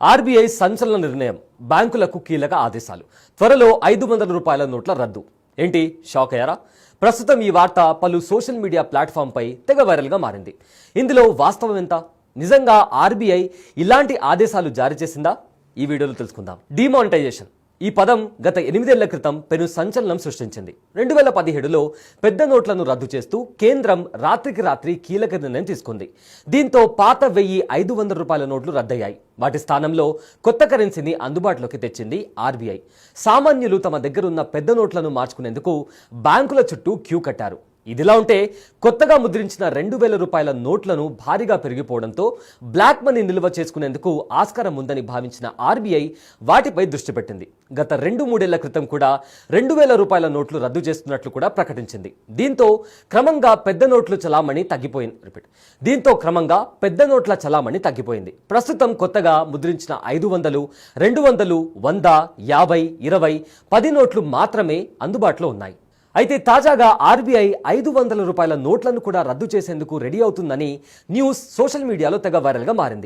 RBI సంచలన నిర్ణయం, బ్యాంకులకు కీలక ఆదేశాలు. త్వరలో 500 రూపాయల నోట్ల రద్దు. ఏంటి, షాక్ అయ్యారా? ప్రస్తుతం ఈ వార్త పలు సోషల్ మీడియా ప్లాట్ఫామ్పై తెగ వైరల్గా మారింది. ఇందులో వాస్తవం ఎంత? నిజంగా ఆర్బీఐ ఇలాంటి ఆదేశాలు జారీ చేసిందా? ఈ వీడియోలో తెలుసుకుందాం. డిమానిటైజేషన్ ఈ పదం గత 8 ఏళ్ల క్రితం పెను సంచలనం సృష్టించింది. 2017లో పెద్ద నోట్లను రద్దు చేస్తూ కేంద్రం రాత్రికి రాత్రి కీలక నిర్ణయం తీసుకుంది. దీంతో పాత 500 రూపాయల నోట్లు రద్దయ్యాయి. వాటి స్థానంలో కొత్త కరెన్సీని అందుబాటులోకి తెచ్చింది ఆర్బీఐ. సామాన్యులు తమ దగ్గరున్న పెద్ద నోట్లను మార్చుకునేందుకు బ్యాంకుల చుట్టూ క్యూ కట్టారు. ఇదిలా ఉంటే కొత్తగా ముద్రించిన 2000 రూపాయల నోట్లను భారీగా పెరిగిపోవడంతో బ్లాక్ మనీ నిల్వ చేసుకునేందుకు ఆస్కారం ఉందని భావించిన ఆర్బీఐ వాటిపై దృష్టి పెట్టింది. గత 2-3 ఏళ్ల క్రితం కూడా 2000 రూపాయల నోట్లు రద్దు చేస్తున్నట్లు కూడా ప్రకటించింది. దీంతో క్రమంగా పెద్ద నోట్ల చలామణి తగ్గిపోయింది. ప్రస్తుతం కొత్తగా ముద్రించిన 500, 200, 100, 50, 20, 10 నోట్లు మాత్రమే అందుబాటులో ఉన్నాయి. అయితే తాజాగా ఆర్బీఐ 500 రూపాయల నోట్లను కూడా రద్దు చేసేందుకు రెడీ అవుతుందని న్యూస్ సోషల్ మీడియాలో తెగ వైరల్గా మారింది.